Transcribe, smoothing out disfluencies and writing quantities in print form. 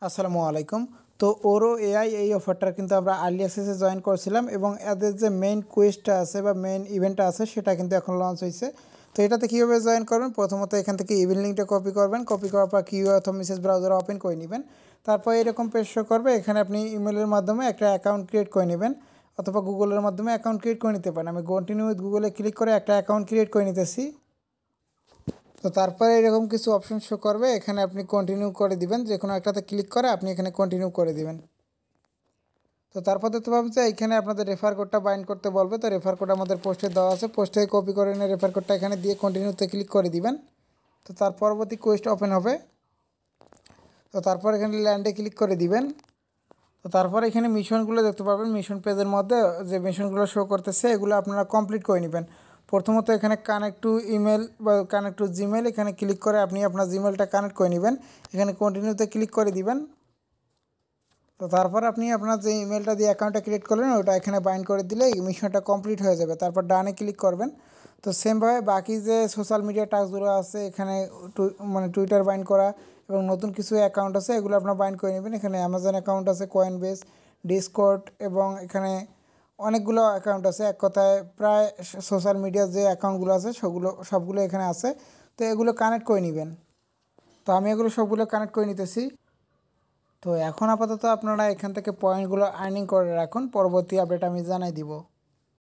আসসালামু আলাইকুম। তো ওরো এআই এই অফারটা কিন্তু আমরা আর্লি অ্যাক্সেসে জয়েন করছিলাম এবং এদের যে মেইন কুইজটা আছে বা মেইন ইভেন্টটা আছে সেটা কিন্তু এখন লঞ্চ হয়েছে। তো এটাতে কীভাবে জয়েন করবেন, প্রথমত এখান থেকে ইভেন্ট লিঙ্কটা কপি করবেন, কপি করার পর কিউ অথবা মেসেজ ব্রাউজার ওপেন করে নেবেন। তারপর এরকম পেজ শো করবে, এখানে আপনি ইমেলের মাধ্যমে একটা অ্যাকাউন্ট ক্রিয়েট করে নেবেন অথবা গুগলের মাধ্যমে অ্যাকাউন্ট ক্রিয়েট করে নিতে পারেন। আমি কন্টিনিউ উইথ গুগলে ক্লিক করে একটা অ্যাকাউন্ট ক্রিয়েট করে নিতেছি। তো তারপরে এরকম কিছু অপশন শো করবে, এখানে আপনি কন্টিনিউ করে দিবেন, যে কোনো একটাতে ক্লিক করে আপনি এখানে কন্টিনিউ করে দিবেন। তো তারপর দেখতে পাবেন যে এখানে আপনাদের রেফার কোডটা বাইন্ড করতে বলবে। তো রেফার কোড আমাদের পোস্টে দেওয়া আছে, পোস্টে কপি করে নিয়ে রেফার কোডটা এখানে দিয়ে কন্টিনিউতে ক্লিক করে দিবেন। তো তার পরবর্তী কোয়েস্ট ওপেন হবে। তো তারপর এখানে ল্যান্ডে ক্লিক করে দিবেন। তো তারপর এখানে মিশনগুলো দেখতে পাবেন, মিশন পেজের মধ্যে যে মিশনগুলো শো করতেছে এগুলো আপনারা কমপ্লিট করে নেবেন। প্রথমত এখানে কানেক্ট টু ইমেল বা কানেক্ট টু জিমেল, এখানে ক্লিক করে আপনি আপনার জিমেলটা কানেক্ট করে নেবেন, এখানে কন্টিনিউতে ক্লিক করে দিবেন। তো তারপর আপনি আপনার যে ইমেলটা দিয়ে অ্যাকাউন্টটা ক্রিয়েট করলেন ওটা এখানে বাইন্ড করে দিলে এই মিশনটা কমপ্লিট হয়ে যাবে। তারপর ডানে ক্লিক করবেন। তো সেমভাবে বাকি যে সোশ্যাল মিডিয়া টাস্কগুলো আছে এখানে মানে টুইটার বাইন্ড করা এবং নতুন কিছু অ্যাকাউন্ট আছে এগুলো আপনার বাইন্ড করে নেবেন। এখানে অ্যামাজন অ্যাকাউন্ট আছে, কয়েনবেস, ডিসকর্ড এবং এখানে অনেকগুলো অ্যাকাউন্ট আছে। এক কথায় প্রায় সোশ্যাল মিডিয়ার যে অ্যাকাউন্টগুলো আছে সবগুলো এখানে আছে। তো এগুলো কানেক্ট করে নেবেন। তো আমি এগুলো সবগুলো কানেক্ট করে নিতেছি। তো এখন আপাতত আপনারা এখান থেকে পয়েন্টগুলো আর্নিং করে রাখুন, পরবর্তী আপডেট আমি জানাই দিব।